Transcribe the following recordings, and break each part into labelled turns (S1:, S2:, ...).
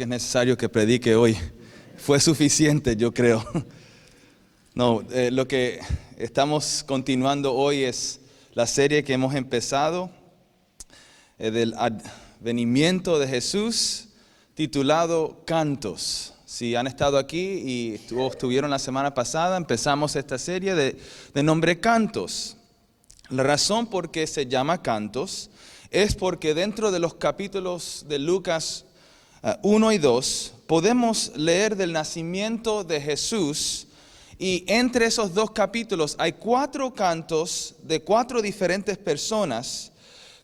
S1: que es necesario que predique hoy. Fue suficiente, yo creo. No, lo que estamos continuando hoy es la serie que hemos empezado del advenimiento de Jesús, titulado Cantos. Si han estado aquí y estuvieron la semana pasada, empezamos esta serie de nombre Cantos. La razón por qué se llama Cantos es porque dentro de los capítulos de Lucas 1 y 2 podemos leer del nacimiento de Jesús, y entre esos dos capítulos hay 4 cantos de 4 diferentes personas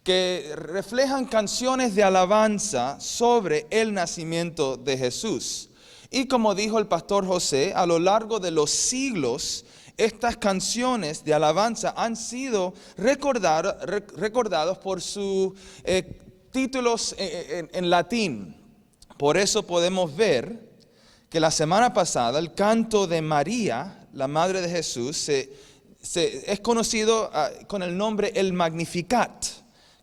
S1: que reflejan canciones de alabanza sobre el nacimiento de Jesús. Y como dijo el pastor José, a lo largo de los siglos, estas canciones de alabanza han sido recordados por sus títulos en latín. Por eso podemos ver que la semana pasada el canto de María, la madre de Jesús, es conocido con el nombre el Magnificat,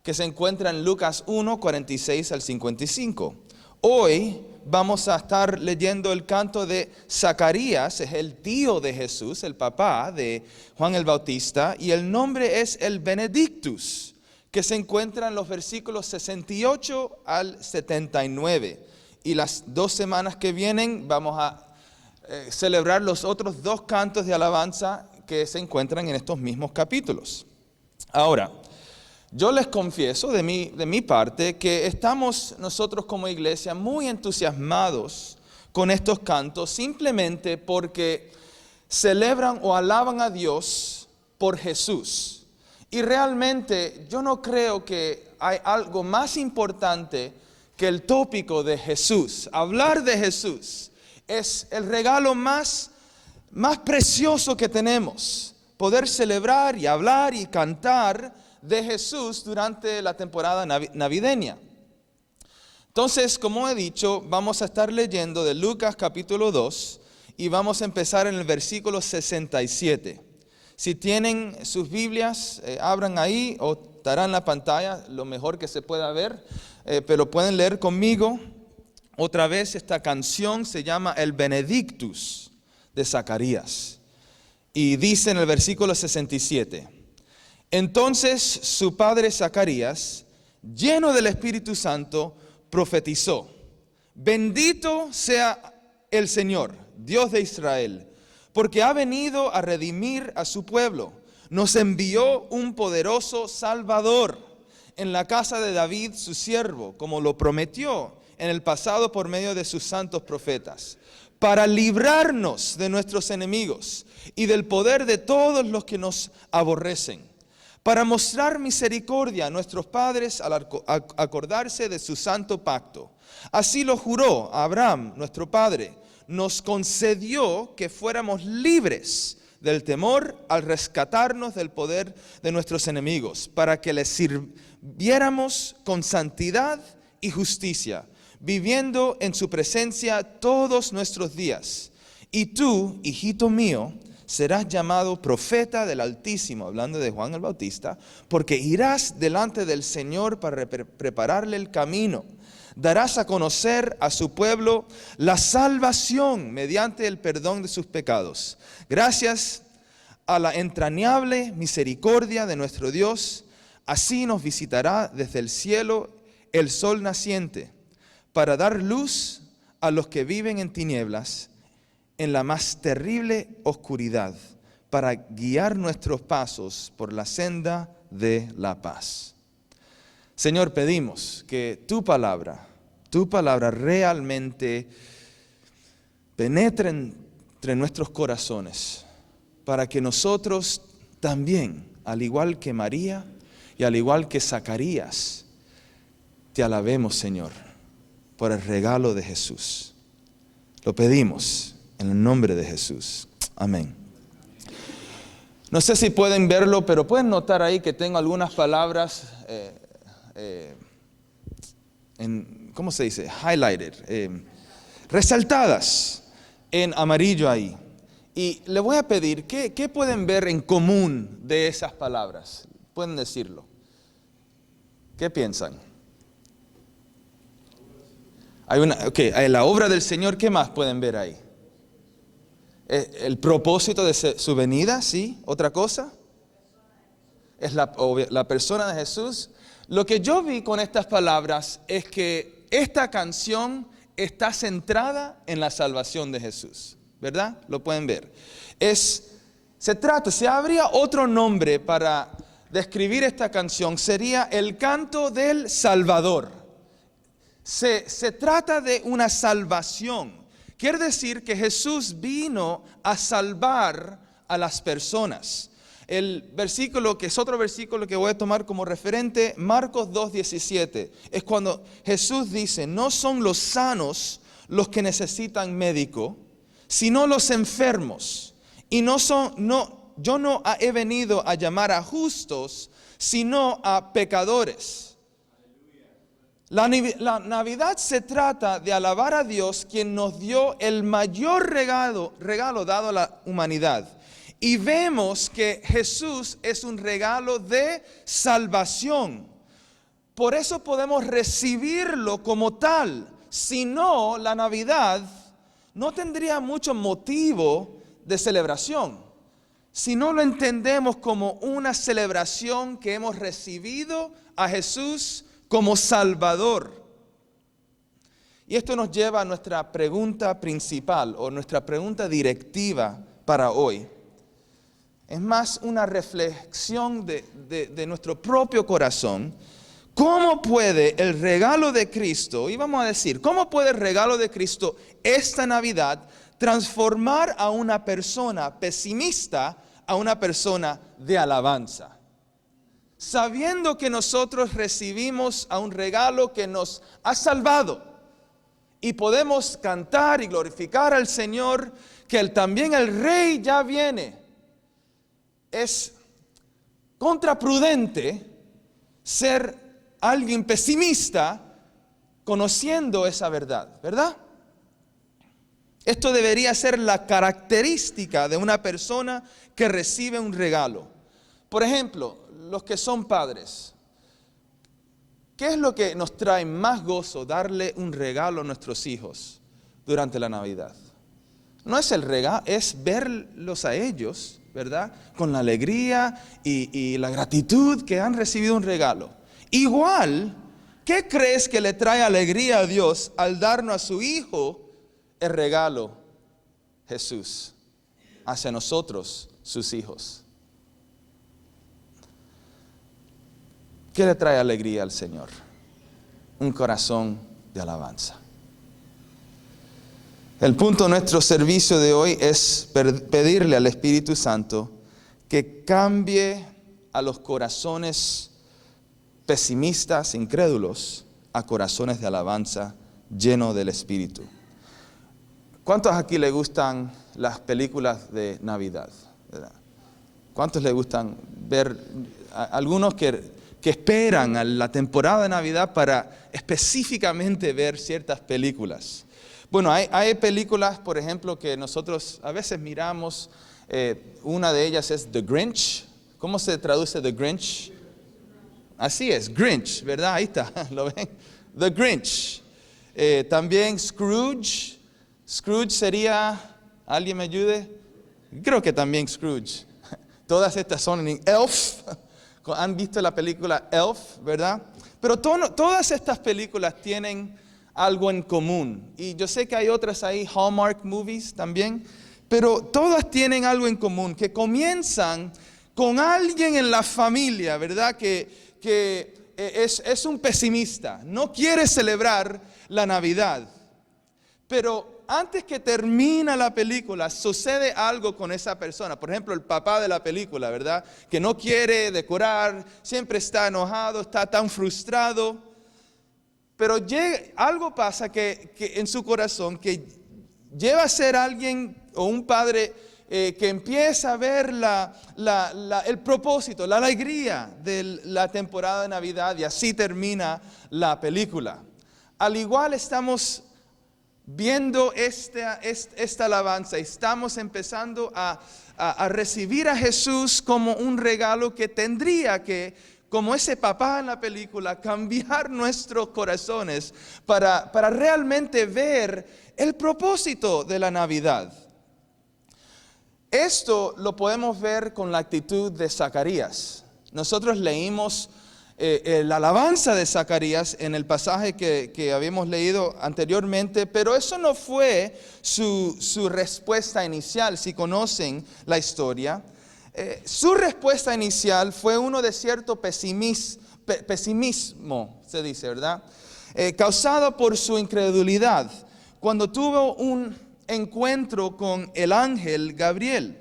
S1: que se encuentra en Lucas 1, 46 al 55. Hoy vamos a estar leyendo el canto de Zacarías, es el tío de Jesús, el papá de Juan el Bautista, y el nombre es el Benedictus, que se encuentra en los versículos 68 al 79. Y las 2 semanas que vienen vamos a celebrar los otros 2 cantos de alabanza que se encuentran en estos mismos capítulos. Ahora, yo les confieso de mi parte que estamos nosotros como iglesia muy entusiasmados con estos cantos simplemente porque celebran o alaban a Dios por Jesús. Y realmente yo no creo que hay algo más importante que el tópico de Jesús. Hablar de Jesús es el regalo más precioso que tenemos. Poder celebrar y hablar y cantar de Jesús durante la temporada navideña. Entonces, como he dicho, vamos a estar leyendo de Lucas capítulo 2 y vamos a empezar en el versículo 67. Si tienen sus Biblias, abran ahí o estará en la pantalla lo mejor que se pueda ver, pero pueden leer conmigo. Otra vez esta canción se llama el Benedictus de Zacarías y dice en el versículo 67: Entonces su padre Zacarías, lleno del Espíritu Santo, profetizó: Bendito sea el Señor, Dios de Israel, porque ha venido a redimir a su pueblo. Nos envió un poderoso Salvador en la casa de David, su siervo, como lo prometió en el pasado por medio de sus santos profetas, para librarnos de nuestros enemigos y del poder de todos los que nos aborrecen, para mostrar misericordia a nuestros padres al acordarse de su santo pacto. Así lo juró a Abraham, nuestro padre. Nos concedió que fuéramos libres del temor al rescatarnos del poder de nuestros enemigos, para que les sirviéramos con santidad y justicia, viviendo en su presencia todos nuestros días. Y tú, hijito mío, serás llamado profeta del Altísimo, hablando de Juan el Bautista, porque irás delante del Señor para prepararle el camino. Darás a conocer a su pueblo la salvación mediante el perdón de sus pecados. Gracias a la entrañable misericordia de nuestro Dios, así nos visitará desde el cielo el sol naciente, para dar luz a los que viven en tinieblas, en la más terrible oscuridad, para guiar nuestros pasos por la senda de la paz. Señor, pedimos que tu palabra realmente penetre entre nuestros corazones, para que nosotros también, al igual que María y al igual que Zacarías, te alabemos, Señor, por el regalo de Jesús. Lo pedimos en el nombre de Jesús. Amén. No sé si pueden verlo, pero pueden notar ahí que tengo algunas palabras ¿cómo se dice? Highlighted, resaltadas en amarillo ahí. Y le voy a pedir, ¿qué pueden ver en común de esas palabras? Pueden decirlo. ¿Qué piensan? Hay la obra del Señor, ¿qué más pueden ver ahí? El propósito de su venida, ¿sí? ¿Otra cosa? Es la persona de Jesús. Lo que yo vi con estas palabras es que esta canción está centrada en la salvación de Jesús, ¿verdad? Lo pueden ver. Si habría otro nombre para describir esta canción, sería el canto del Salvador. Se trata de una salvación. Quiere decir que Jesús vino a salvar a las personas. El versículo, que es otro versículo que voy a tomar como referente, Marcos 2:17, es cuando Jesús dice: no son los sanos los que necesitan médico, sino los enfermos. Y yo no he venido a llamar a justos, sino a pecadores. La Navidad se trata de alabar a Dios, quien nos dio el mayor regalo dado a la humanidad. Y vemos que Jesús es un regalo de salvación. Por eso podemos recibirlo como tal. Si no, la Navidad no tendría mucho motivo de celebración. Si no lo entendemos como una celebración que hemos recibido a Jesús como Salvador. Y esto nos lleva a nuestra pregunta principal o nuestra pregunta directiva para hoy. Es más una reflexión de nuestro propio corazón. ¿Cómo puede el regalo de Cristo, y vamos a decir, cómo puede el regalo de Cristo esta Navidad transformar a una persona pesimista a una persona de alabanza? Sabiendo que nosotros recibimos a un regalo que nos ha salvado y podemos cantar y glorificar al Señor, que también el Rey ya viene. Es contraprudente ser alguien pesimista conociendo esa verdad, ¿verdad? Esto debería ser la característica de una persona que recibe un regalo. Por ejemplo, los que son padres, ¿qué es lo que nos trae más gozo darle un regalo a nuestros hijos durante la Navidad? No es el regalo, es verlos a ellos, ¿verdad? Con la alegría y la gratitud que han recibido un regalo. Igual, ¿qué crees que le trae alegría a Dios al darnos a su Hijo el regalo? Jesús, hacia nosotros, sus hijos. ¿Qué le trae alegría al Señor? Un corazón de alabanza. El punto de nuestro servicio de hoy es pedirle al Espíritu Santo que cambie a los corazones pesimistas, incrédulos, a corazones de alabanza llenos del Espíritu. ¿Cuántos aquí le gustan las películas de Navidad? ¿Verdad? ¿Cuántos le gustan ver? Algunos que esperan a la temporada de Navidad para específicamente ver ciertas películas. Bueno, hay películas, por ejemplo, que nosotros a veces miramos. Una de ellas es The Grinch. ¿Cómo se traduce The Grinch? Así es, Grinch, ¿verdad? Ahí está, ¿lo ven? The Grinch. También Scrooge. Scrooge sería, ¿alguien me ayude? Creo que también Scrooge. Todas estas son en Elf. Han visto la película Elf, ¿verdad? Pero todas estas películas tienen algo en común. Y yo sé que hay otras ahí, Hallmark movies también, pero todas tienen algo en común, que comienzan con alguien en la familia, ¿verdad? Que es un pesimista, no quiere celebrar la Navidad. Pero antes que termina la película, sucede algo con esa persona. Por ejemplo, el papá de la película, ¿verdad? Que no quiere decorar, siempre está enojado, está tan frustrado. Pero algo pasa que en su corazón que lleva a ser alguien o un padre que empieza a ver el propósito, la alegría de la temporada de Navidad, y así termina la película. Al igual estamos viendo esta alabanza, estamos empezando a recibir a Jesús como un regalo que tendría que como ese papá en la película, cambiar nuestros corazones para realmente ver el propósito de la Navidad. Esto lo podemos ver con la actitud de Zacarías. Nosotros leímos la alabanza de Zacarías en el pasaje que habíamos leído anteriormente, pero eso no fue su respuesta inicial. Si conocen la historia, su respuesta inicial fue uno de cierto pesimismo, se dice, ¿verdad? Causado por su incredulidad, cuando tuvo un encuentro con el ángel Gabriel.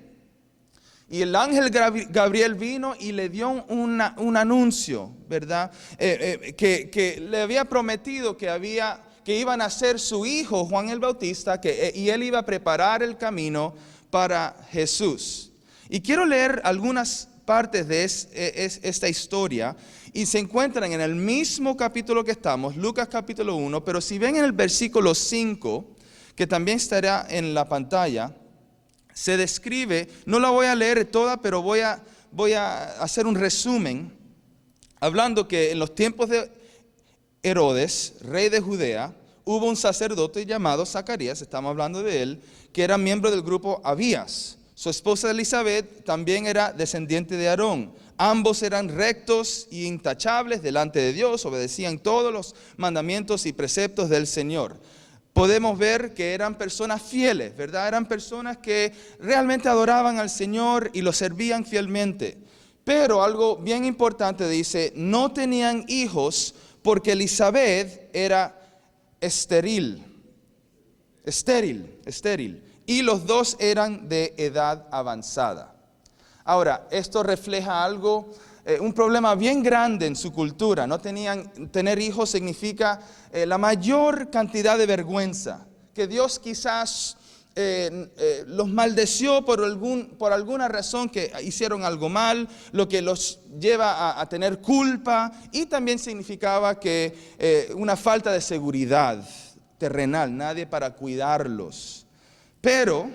S1: Y el ángel Gabriel vino y le dio un anuncio, ¿verdad? Que le había prometido que iban a ser su hijo Juan el Bautista, y él iba a preparar el camino para Jesús. Y quiero leer algunas partes de esta historia, y se encuentran en el mismo capítulo que estamos, Lucas capítulo 1, pero si ven en el versículo 5, que también estará en la pantalla, se describe, no la voy a leer toda, pero voy a hacer un resumen, hablando que en los tiempos de Herodes, rey de Judea, hubo un sacerdote llamado Zacarías, estamos hablando de él, que era miembro del grupo Abías. Su esposa Elizabeth también era descendiente de Aarón. Ambos eran rectos y intachables delante de Dios, obedecían todos los mandamientos y preceptos del Señor. Podemos ver que eran personas fieles, ¿verdad? Eran personas que realmente adoraban al Señor y lo servían fielmente. Pero algo bien importante dice, no tenían hijos porque Elizabeth era estéril. Y los dos eran de edad avanzada. Ahora, esto refleja algo, un problema bien grande en su cultura. Tener hijos significa la mayor cantidad de vergüenza, que Dios quizás los maldeció por alguna razón, que hicieron algo mal, lo que los lleva a tener culpa, y también significaba que una falta de seguridad terrenal, nadie para cuidarlos. Pero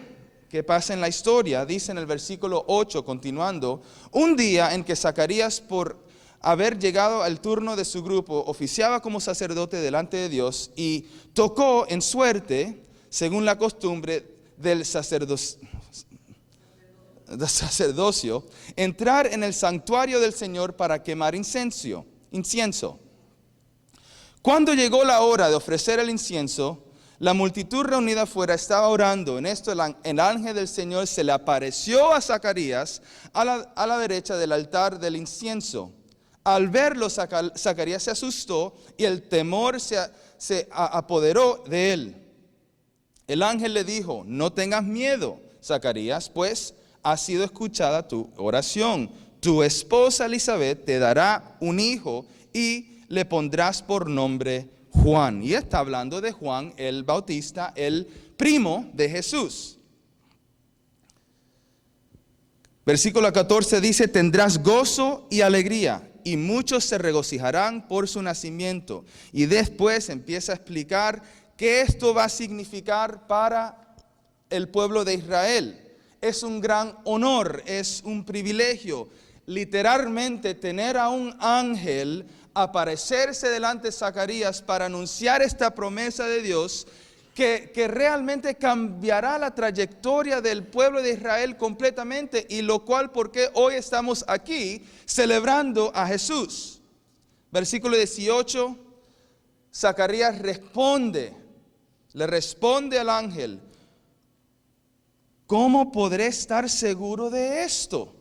S1: ¿qué pasa en la historia? Dice en el versículo 8, continuando, un día en que Zacarías, por haber llegado al turno de su grupo, oficiaba como sacerdote delante de Dios y tocó en suerte, según la costumbre del sacerdocio, entrar en el santuario del Señor para quemar incienso. Cuando llegó la hora de ofrecer el incienso, la multitud reunida afuera estaba orando. En esto el ángel del Señor se le apareció a Zacarías a la derecha del altar del incienso. Al verlo, Zacarías se asustó y el temor se apoderó de él. El ángel le dijo, no tengas miedo, Zacarías, pues ha sido escuchada tu oración. Tu esposa Elizabeth te dará un hijo y le pondrás por nombre Juan. Y está hablando de Juan el Bautista, el primo de Jesús. Versículo 14 dice, tendrás gozo y alegría, y muchos se regocijarán por su nacimiento. Y después empieza a explicar qué esto va a significar para el pueblo de Israel. Es un gran honor, es un privilegio, literalmente tener a un ángel aparecerse delante de Zacarías para anunciar esta promesa de Dios que realmente cambiará la trayectoria del pueblo de Israel completamente, y lo cual porque hoy estamos aquí celebrando a Jesús. Versículo 18, Zacarías le responde al ángel, ¿cómo podré estar seguro de esto?,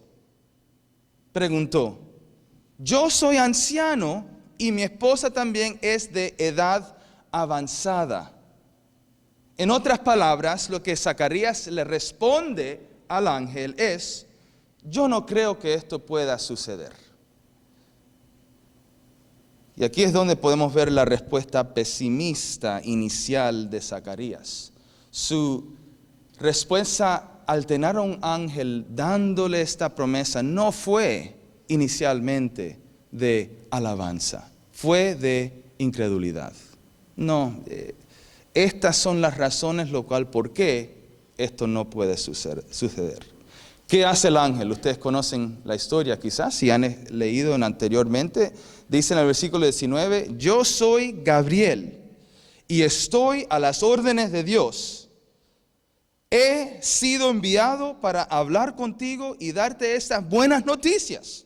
S1: preguntó. Yo soy anciano y mi esposa también es de edad avanzada. En otras palabras, lo que Zacarías le responde al ángel es, yo no creo que esto pueda suceder. Y aquí es donde podemos ver la respuesta pesimista inicial de Zacarías. Su respuesta al tener a un ángel dándole esta promesa no fue inicialmente de alabanza, fue de incredulidad. No, estas son las razones por qué esto no puede suceder. ¿Qué hace el ángel? Ustedes conocen la historia quizás, si han leído anteriormente. Dice en el versículo 19, yo soy Gabriel y estoy a las órdenes de Dios. He sido enviado para hablar contigo y darte estas buenas noticias.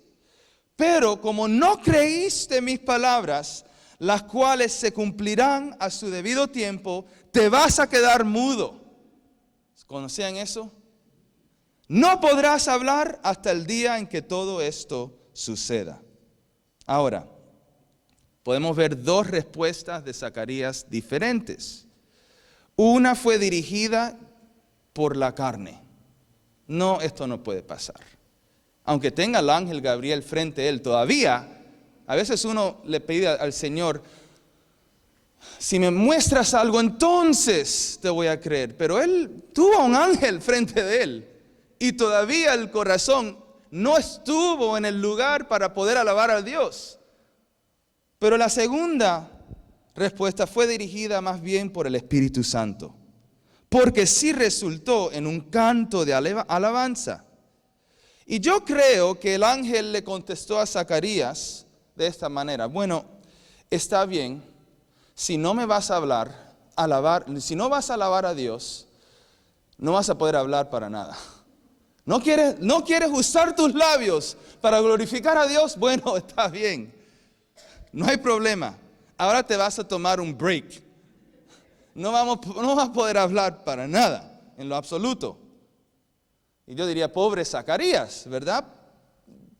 S1: Pero como no creíste mis palabras, las cuales se cumplirán a su debido tiempo, te vas a quedar mudo. ¿Conocían eso? No podrás hablar hasta el día en que todo esto suceda. Ahora, podemos ver dos respuestas de Zacarías diferentes. Una fue dirigida por la carne. No, esto no puede pasar. Aunque tenga el ángel Gabriel frente a él todavía, a veces uno le pide al Señor, si me muestras algo, entonces te voy a creer. Pero él tuvo un ángel frente de él y todavía el corazón no estuvo en el lugar para poder alabar a Dios. Pero la segunda respuesta fue dirigida más bien por el Espíritu Santo, porque sí resultó en un canto de alabanza. Y yo creo que el ángel le contestó a Zacarías de esta manera: bueno, está bien, si no me vas a si no vas a alabar a Dios, no vas a poder hablar para nada. ¿No quieres usar tus labios para glorificar a Dios? Bueno, está bien, no hay problema. Ahora te vas a tomar un break. No vas a poder hablar para nada, en lo absoluto. Y yo diría, pobre Zacarías, ¿verdad?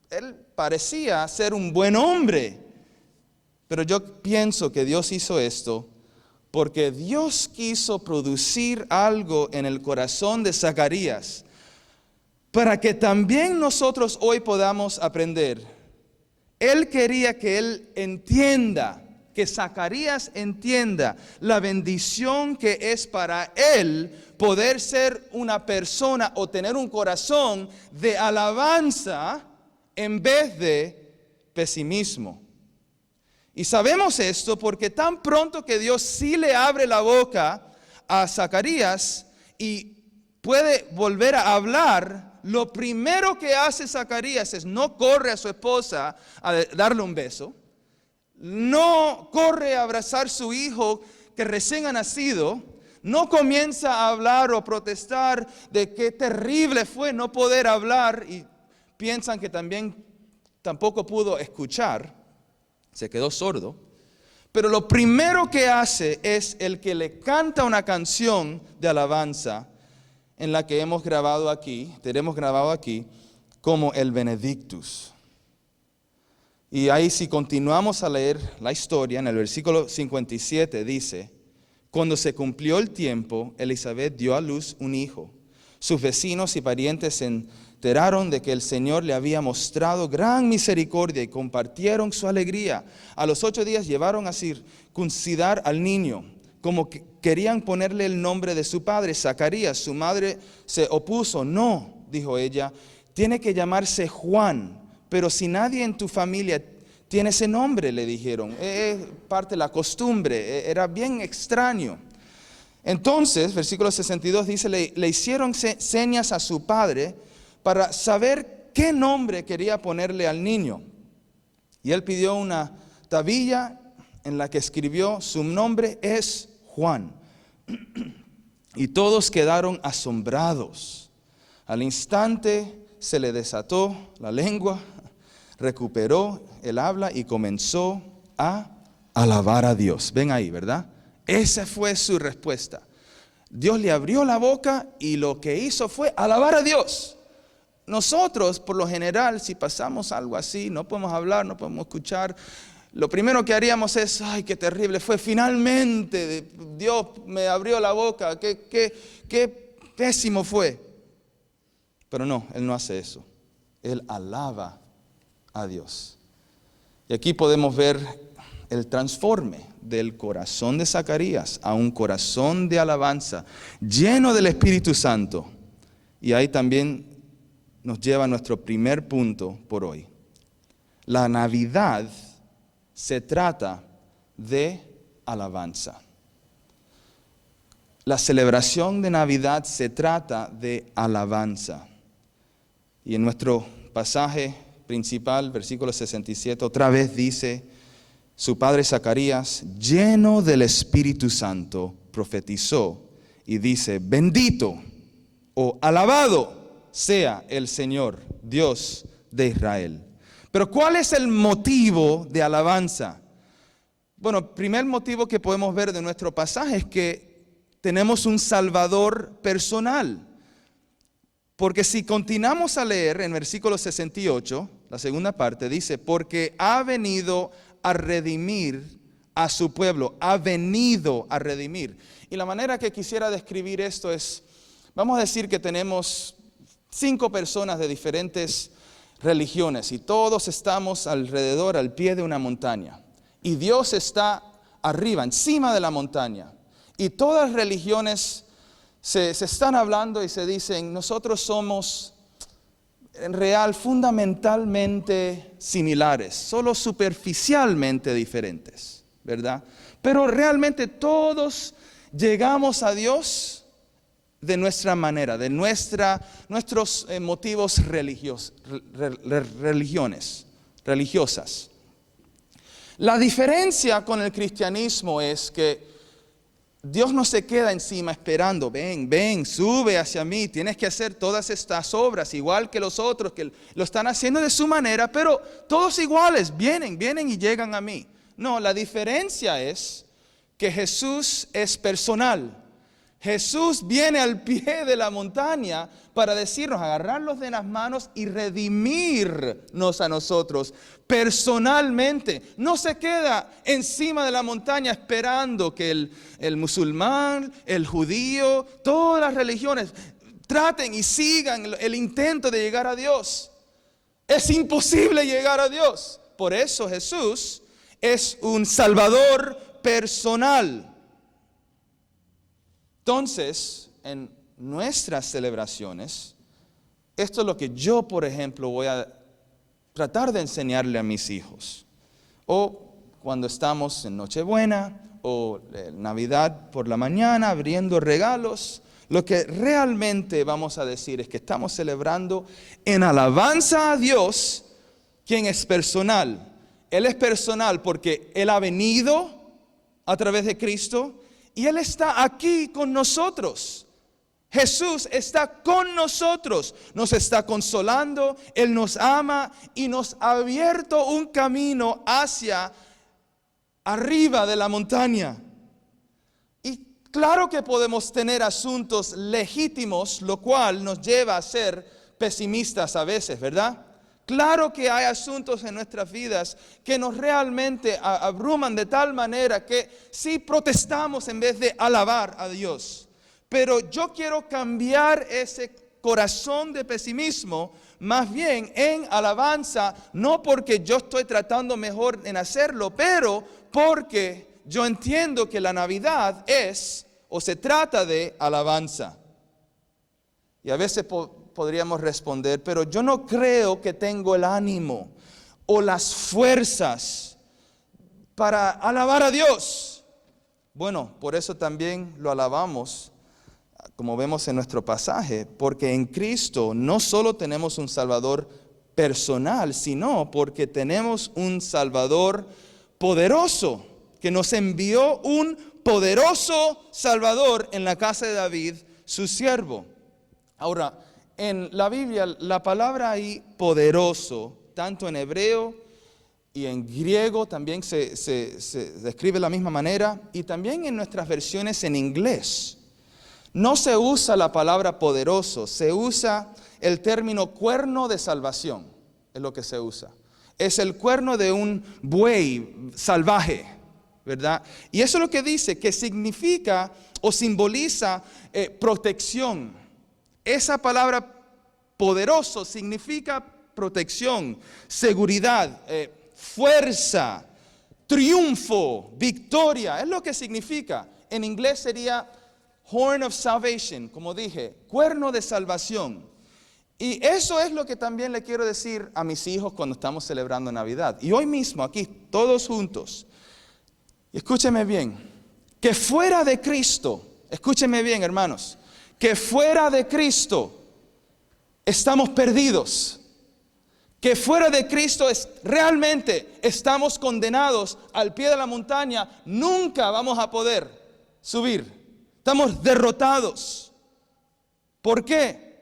S1: Él parecía ser un buen hombre. Pero yo pienso que Dios hizo esto porque Dios quiso producir algo en el corazón de Zacarías para que también nosotros hoy podamos aprender. Él quería que él entienda, que Zacarías entienda la bendición que es para él poder ser una persona o tener un corazón de alabanza en vez de pesimismo. Y sabemos esto porque tan pronto que Dios sí le abre la boca a Zacarías y puede volver a hablar, lo primero que hace Zacarías es no corre a su esposa a darle un beso, no corre a abrazar a su hijo que recién ha nacido, no comienza a hablar o protestar de qué terrible fue no poder hablar, y piensan que tampoco pudo escuchar, se quedó sordo. Pero lo primero que hace es el que le canta una canción de alabanza en la que tenemos grabado aquí como el Benedictus. Y ahí, si continuamos a leer la historia, en el versículo 57 dice: cuando se cumplió el tiempo, Elizabeth dio a luz un hijo. Sus vecinos y parientes se enteraron de que el Señor le había mostrado gran misericordia y compartieron su alegría. A los 8 días llevaron a circuncidar al niño, como que querían ponerle el nombre de su padre, Zacarías. Su madre se opuso. No, dijo ella, tiene que llamarse Juan. Pero si nadie en tu familia tiene ese nombre, le dijeron. Es parte de la costumbre, era bien extraño. Entonces, versículo 62 dice, le hicieron señas a su padre para saber qué nombre quería ponerle al niño. Y él pidió una tabilla en la que escribió: su nombre es Juan. Y todos quedaron asombrados. Al instante se le desató la lengua, recuperó el habla y comenzó a alabar a Dios. Ven ahí, ¿verdad? Esa fue su respuesta. Dios le abrió la boca y lo que hizo fue alabar a Dios. Nosotros, por lo general, si pasamos algo así, no podemos hablar, no podemos escuchar, lo primero que haríamos es: ay, qué terrible fue, finalmente Dios me abrió la boca, qué pésimo fue. Pero no, Él no hace eso. Él alaba a Dios. Y aquí podemos ver el transforme del corazón de Zacarías a un corazón de alabanza lleno del Espíritu Santo. Y ahí también nos lleva a nuestro primer punto por hoy. La Navidad se trata de alabanza. La celebración de Navidad se trata de alabanza. Y en nuestro pasaje principal, versículo 67, otra vez dice, su padre Zacarías, lleno del Espíritu Santo, profetizó y dice, bendito o alabado sea el Señor, Dios de Israel. Pero ¿cuál es el motivo de alabanza? Bueno, primer motivo que podemos ver de nuestro pasaje es que tenemos un Salvador personal. Porque si continuamos a leer en versículo 68, la segunda parte dice, porque ha venido a redimir a su pueblo, ha venido a redimir. Y la manera que quisiera describir esto es, vamos a decir que tenemos 5 personas de diferentes religiones y todos estamos alrededor, al pie de una montaña. Y Dios está arriba, encima de la montaña. Y todas las religiones se están hablando y se dicen, nosotros somos en real fundamentalmente similares, solo superficialmente diferentes, ¿verdad? Pero realmente todos llegamos a Dios de nuestra manera, de nuestros motivos religiosas. La diferencia con el cristianismo es que Dios no se queda encima esperando, ven, sube hacia mí, tienes que hacer todas estas obras, igual que los otros que lo están haciendo de su manera, pero todos iguales, vienen y llegan a mí. No, la diferencia es que Jesús es personal. Jesús viene al pie de la montaña para decirnos, agarrarlos de las manos y redimirnos a nosotros personalmente. No se queda encima de la montaña esperando que el musulmán, el judío, todas las religiones traten y sigan el intento de llegar a Dios. Es imposible llegar a Dios. Por eso Jesús es un Salvador personal. Entonces, en nuestras celebraciones, esto es lo que yo, por ejemplo, voy a tratar de enseñarle a mis hijos. O cuando estamos en Nochebuena o Navidad por la mañana abriendo regalos, lo que realmente vamos a decir es que estamos celebrando en alabanza a Dios, quien es personal. Él es personal porque Él ha venido a través de Cristo y Él está aquí con nosotros. Jesús está con nosotros, nos está consolando, Él nos ama y nos ha abierto un camino hacia arriba de la montaña. Y claro que podemos tener asuntos legítimos, lo cual nos lleva a ser pesimistas a veces, ¿verdad? Claro que hay asuntos en nuestras vidas que nos realmente abruman de tal manera que sí protestamos en vez de alabar a Dios. Pero yo quiero cambiar ese corazón de pesimismo más bien en alabanza, no porque yo estoy tratando mejor en hacerlo, pero porque yo entiendo que la Navidad es o se trata de alabanza. Y a veces podríamos responder, pero yo no creo que tengo el ánimo o las fuerzas para alabar a Dios. Bueno, por eso también lo alabamos, como vemos en nuestro pasaje, porque en Cristo no solo tenemos un Salvador personal, sino porque tenemos un Salvador poderoso, que nos envió un poderoso Salvador en la casa de David, su siervo. Ahora, en la Biblia, la palabra ahí, poderoso, tanto en hebreo y en griego también se describe de la misma manera, y también en nuestras versiones en inglés. No se usa la palabra poderoso, se usa el término cuerno de salvación, es lo que se usa. Es el cuerno de un buey salvaje, ¿verdad? Y eso es lo que dice, que significa o simboliza protección. Esa palabra poderoso significa protección, seguridad, fuerza, triunfo, victoria. Es lo que significa. En inglés sería horn of salvation, como dije, cuerno de salvación. Y eso es lo que también le quiero decir a mis hijos cuando estamos celebrando Navidad. Y hoy mismo, aquí, todos juntos. Escúcheme bien, que fuera de Cristo, escúcheme bien, hermanos, que fuera de Cristo, estamos perdidos. Que fuera de Cristo realmente estamos condenados al pie de la montaña. Nunca vamos a poder subir. Estamos derrotados. ¿Por qué?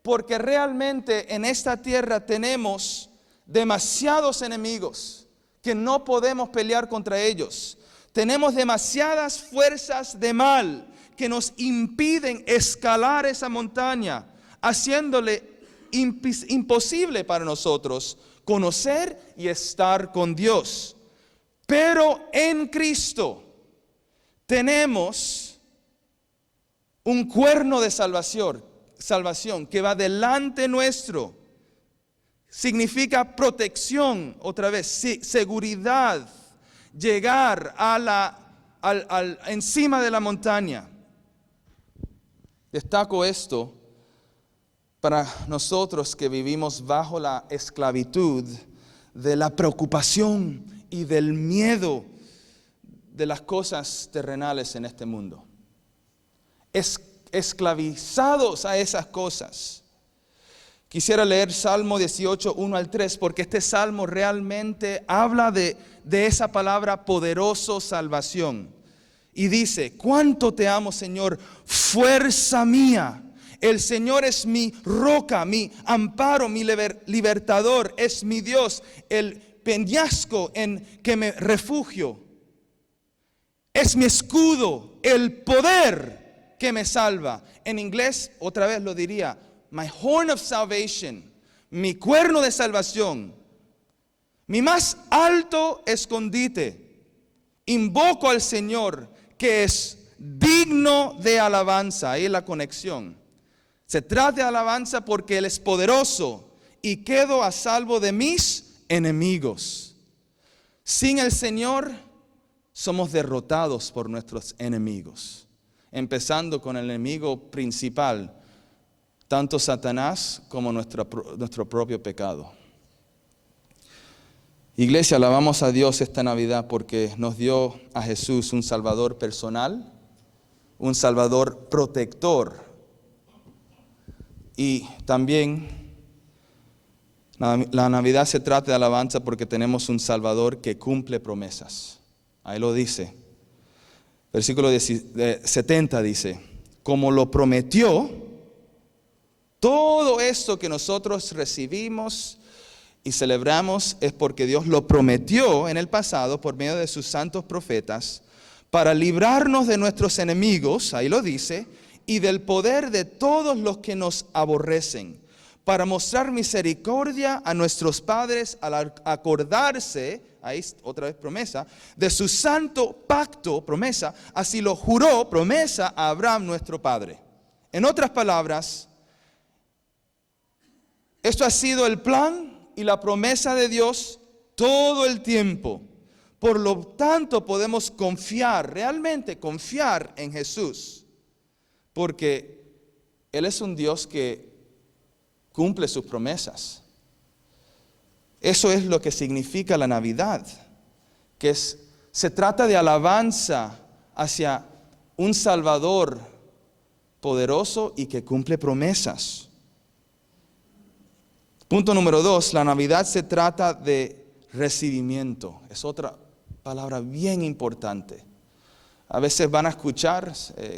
S1: Porque realmente en esta tierra tenemos demasiados enemigos que no podemos pelear contra ellos. Tenemos demasiadas fuerzas de mal que nos impiden escalar esa montaña, haciéndole imposible para nosotros conocer y estar con Dios. Pero en Cristo tenemos un cuerno de salvación que va delante nuestro. Significa protección, otra vez, seguridad, llegar encima de la montaña. Destaco esto para nosotros que vivimos bajo la esclavitud de la preocupación y del miedo de las cosas terrenales en este mundo. Esclavizados a esas cosas. Quisiera leer Salmo 18, 1 al 3, porque este salmo realmente habla de esa palabra poderoso, salvación. Y dice: cuánto te amo, Señor, fuerza mía. El Señor es mi roca, mi amparo, mi libertador, es mi Dios, el peñasco en que me refugio. Es mi escudo, el poder que me salva. En inglés, otra vez lo diría, my horn of salvation, mi cuerno de salvación, mi más alto escondite. Invoco al Señor, que es digno de alabanza. Ahí la conexión. Se trata de alabanza porque Él es poderoso y quedo a salvo de mis enemigos. Sin el Señor somos derrotados por nuestros enemigos. Empezando con el enemigo principal, tanto Satanás como nuestro propio pecado. Iglesia, alabamos a Dios esta Navidad porque nos dio a Jesús un Salvador personal, un Salvador protector. Y también la Navidad se trata de alabanza porque tenemos un Salvador que cumple promesas. Ahí lo dice. Versículo 70 dice: como lo prometió, todo esto que nosotros recibimos y celebramos es porque Dios lo prometió en el pasado por medio de sus santos profetas para librarnos de nuestros enemigos, ahí lo dice, y del poder de todos los que nos aborrecen, para mostrar misericordia a nuestros padres al acordarse, ahí otra vez promesa, de su santo pacto, promesa, así lo juró, promesa, a Abraham nuestro padre. En otras palabras, esto ha sido el plan y la promesa de Dios todo el tiempo. Por lo tanto, podemos confiar, realmente confiar en Jesús. Porque Él es un Dios que cumple sus promesas. Eso es lo que significa la Navidad, que se trata de alabanza hacia un Salvador poderoso y que cumple promesas. Punto número 2, la Navidad se trata de recibimiento. Es otra palabra bien importante. A veces van a escuchar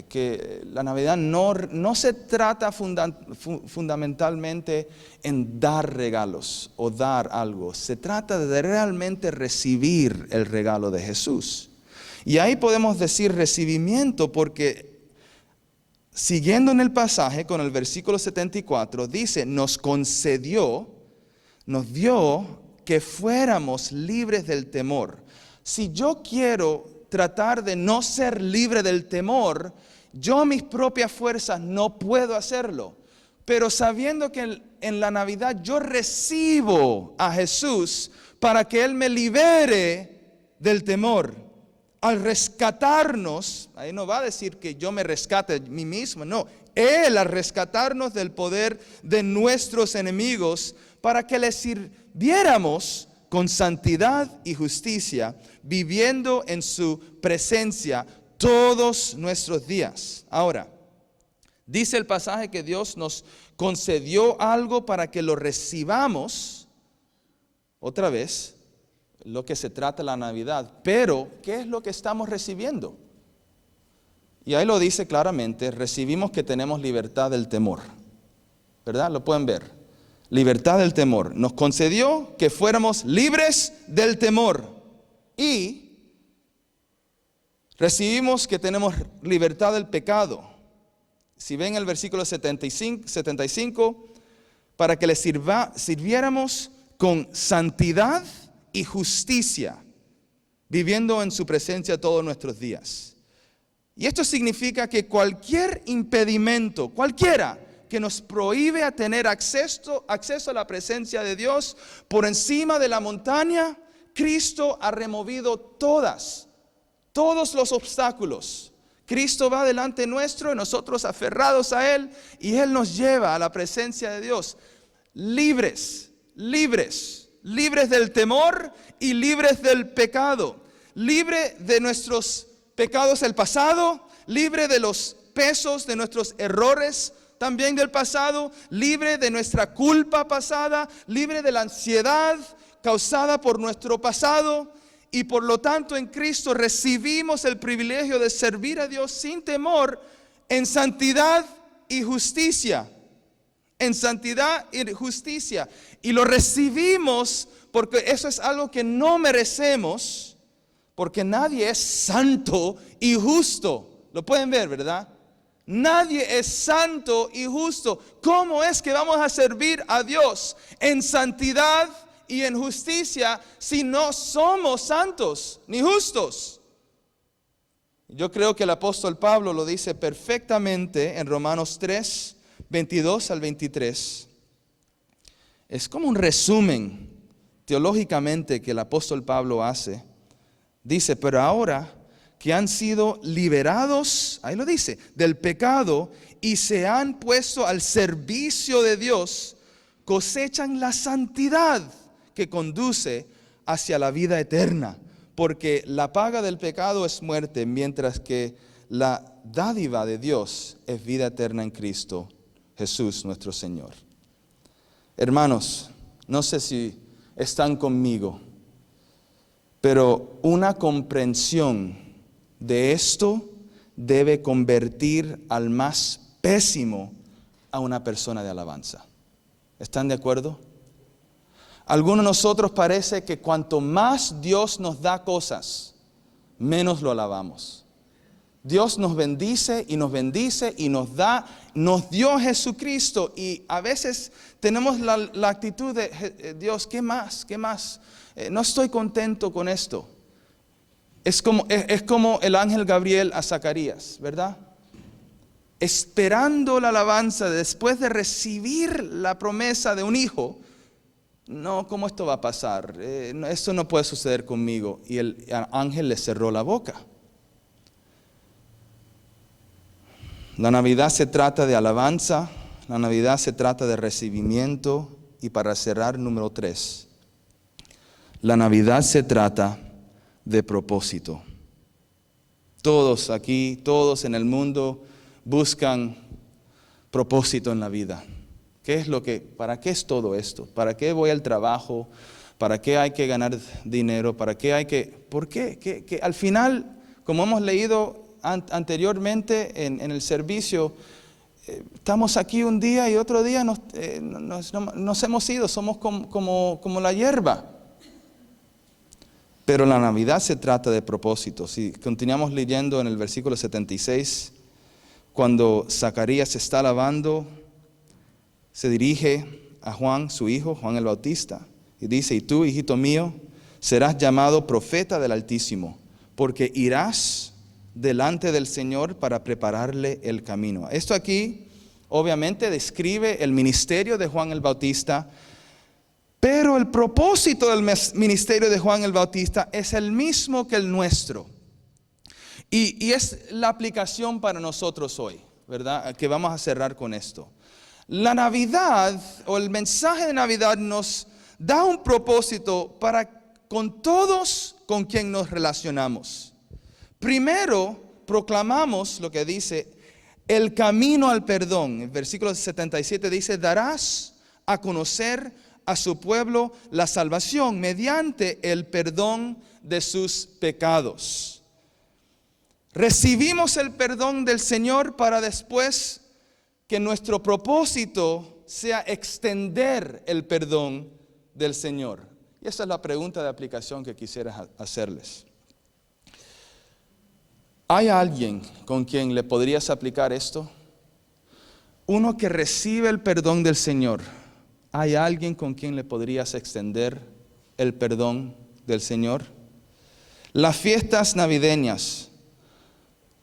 S1: que la Navidad no se trata fundamentalmente en dar regalos o dar algo. Se trata de realmente recibir el regalo de Jesús. Y ahí podemos decir recibimiento porque, siguiendo en el pasaje con el versículo 74, dice, nos dio que fuéramos libres del temor. Si yo quiero tratar de no ser libre del temor, yo a mis propias fuerzas no puedo hacerlo. Pero sabiendo que en la Navidad yo recibo a Jesús para que Él me libere del temor. Al rescatarnos, ahí no va a decir que yo me rescate a mí mismo, no. Él al rescatarnos del poder de nuestros enemigos para que le sirviéramos con santidad y justicia, viviendo en su presencia todos nuestros días. Ahora, Dice el pasaje que Dios nos concedió algo para que lo recibamos. Otra vez, lo que se trata de la Navidad. Pero, ¿qué es lo que estamos recibiendo? Y ahí lo dice claramente, recibimos que tenemos libertad del temor. ¿Verdad? Lo pueden ver. Libertad del temor. Nos concedió que fuéramos libres del temor. Y recibimos que tenemos libertad del pecado. Si ven el versículo 75, para que le sirviéramos con santidad y justicia, viviendo en su presencia todos nuestros días. Y esto significa que cualquier impedimento, cualquiera, que nos prohíbe a tener acceso a la presencia de Dios por encima de la montaña, Cristo ha removido todos los obstáculos. Cristo va delante nuestro y nosotros aferrados a Él, y Él nos lleva a la presencia de Dios, libres del temor y libres del pecado, libre de nuestros pecados del pasado, libre de los pesos de nuestros errores también del pasado, libre de nuestra culpa pasada, libre de la ansiedad causada por nuestro pasado. Y por lo tanto en Cristo recibimos el privilegio de servir a Dios sin temor, en santidad y justicia. En santidad y justicia. Y lo recibimos porque eso es algo que no merecemos, porque nadie es santo y justo. Lo pueden ver, ¿verdad? Nadie es santo y justo. ¿Cómo es que vamos a servir a Dios en santidad y en justicia si no somos santos ni justos? Yo creo que el apóstol Pablo lo dice perfectamente en Romanos 3, 22 al 23. Es como un resumen teológicamente que el apóstol Pablo hace. Dice, pero ahora que han sido liberados, ahí lo dice, del pecado y se han puesto al servicio de Dios, cosechan la santidad que conduce hacia la vida eterna, porque la paga del pecado es muerte, mientras que la dádiva de Dios es vida eterna en Cristo Jesús nuestro Señor. Hermanos, no sé si están conmigo, pero una comprensión de esto debe convertir al más pésimo a una persona de alabanza. ¿Están de acuerdo? Algunos de nosotros parece que cuanto más Dios nos da cosas, menos lo alabamos. Dios nos bendice y nos da, nos dio Jesucristo, y a veces tenemos la actitud de Dios, ¿qué más? ¿Qué más? No estoy contento con esto. Es como el ángel Gabriel a Zacarías, ¿verdad? Esperando la alabanza después de recibir la promesa de un hijo. No, ¿cómo esto va a pasar? Esto no puede suceder conmigo. Y el ángel le cerró la boca. La Navidad se trata de alabanza, la Navidad se trata de recibimiento, y para cerrar, número 3, la Navidad se trata de propósito. Todos aquí, todos en el mundo buscan propósito en la vida. ¿Para qué es todo esto? ¿Para qué voy al trabajo? ¿Para qué hay que ganar dinero? ¿Por qué? Que al final, como hemos leído anteriormente en el servicio, estamos aquí un día y otro día nos hemos ido, somos como la hierba. Pero la Navidad se trata de propósito. Si continuamos leyendo en el versículo 76, cuando Zacarías está alabando, se dirige a Juan, su hijo, Juan el Bautista, y dice, y tú, hijito mío, serás llamado profeta del Altísimo, porque irás delante del Señor para prepararle el camino. Esto aquí, obviamente, describe el ministerio de Juan el Bautista, pero el propósito del ministerio de Juan el Bautista es el mismo que el nuestro. Y es la aplicación para nosotros hoy, ¿verdad? Que vamos a cerrar con esto. La Navidad, o el mensaje de Navidad, nos da un propósito con todos con quien nos relacionamos. Primero, proclamamos lo que dice, el camino al perdón. El versículo 77 dice, darás a conocer a su pueblo la salvación mediante el perdón de sus pecados. Recibimos el perdón del Señor para después que nuestro propósito sea extender el perdón del Señor. Y esa es la pregunta de aplicación que quisiera hacerles. ¿Hay alguien con quien le podrías aplicar esto? Uno que recibe el perdón del Señor. ¿Hay alguien con quien le podrías extender el perdón del Señor? Las fiestas navideñas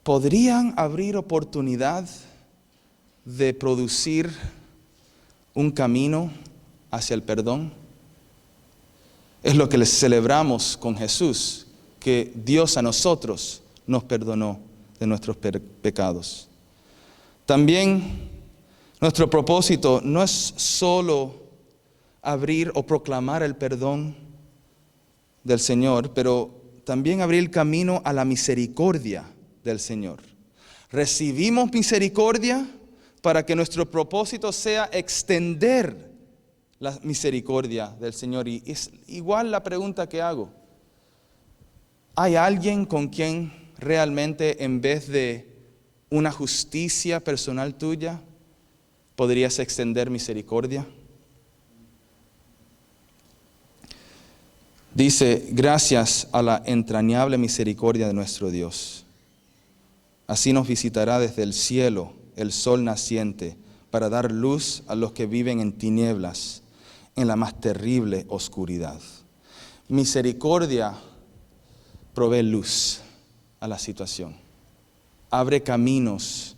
S1: podrían abrir oportunidad de producir un camino hacia el perdón. Es lo que les celebramos con Jesús, que Dios a nosotros nos perdonó de nuestros pecados. También nuestro propósito no es solo abrir o proclamar el perdón del Señor, pero también abrir el camino a la misericordia del Señor. Recibimos misericordia para que nuestro propósito sea extender la misericordia del Señor. Y es igual la pregunta que hago. ¿Hay alguien con quien realmente, en vez de una justicia personal tuya, podrías extender misericordia? Dice, gracias a la entrañable misericordia de nuestro Dios. Así nos visitará desde el cielo el sol naciente para dar luz a los que viven en tinieblas, en la más terrible oscuridad. Misericordia provee luz a la situación. Abre caminos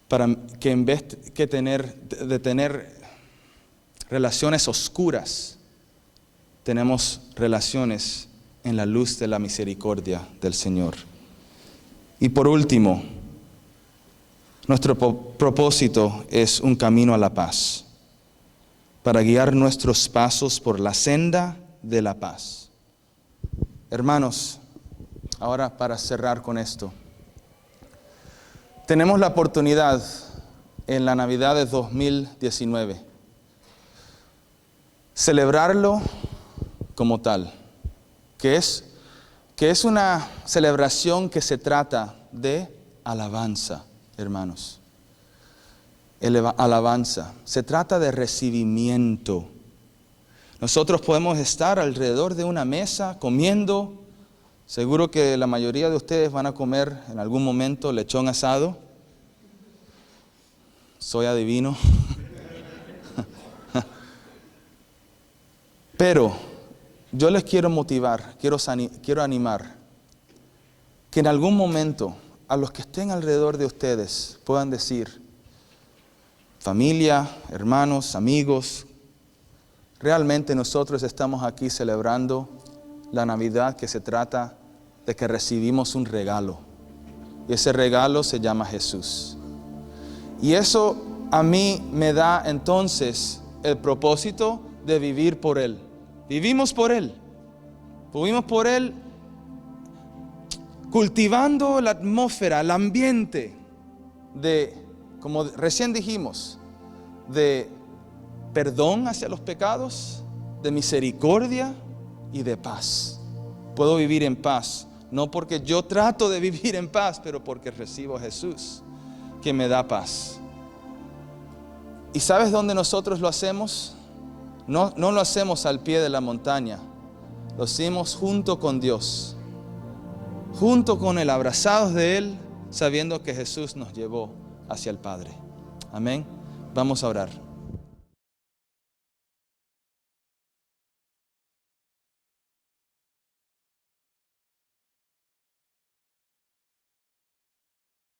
S1: para que en vez de tener relaciones oscuras, tenemos relaciones en la luz de la misericordia del Señor. Y por último, nuestro propósito es un camino a la paz, para guiar nuestros pasos por la senda de la paz. Hermanos, ahora para cerrar con esto, tenemos la oportunidad en la Navidad de 2019 celebrarlo como tal, que es una celebración que se trata de alabanza, hermanos. Alabanza, se trata de recibimiento. Nosotros podemos estar alrededor de una mesa comiendo. Seguro que la mayoría de ustedes van a comer en algún momento lechón asado. Soy adivino. Pero yo les quiero motivar, quiero animar, que en algún momento a los que estén alrededor de ustedes puedan decir, familia, hermanos, amigos, realmente nosotros estamos aquí celebrando la Navidad, que se trata de que recibimos un regalo. Y ese regalo se llama Jesús. Y eso a mí me da entonces el propósito de vivir por Él. Vivimos por Él. Vivimos por Él cultivando la atmósfera, el ambiente de, como recién dijimos, de perdón hacia los pecados, de misericordia y de paz. Puedo vivir en paz, no porque yo trato de vivir en paz, pero porque recibo a Jesús, que me da paz. ¿Y sabes dónde nosotros lo hacemos? No lo hacemos al pie de la montaña, lo hacemos junto con Dios, junto con Él, abrazados de Él, sabiendo que Jesús nos llevó hacia el Padre. Amén. Vamos a orar.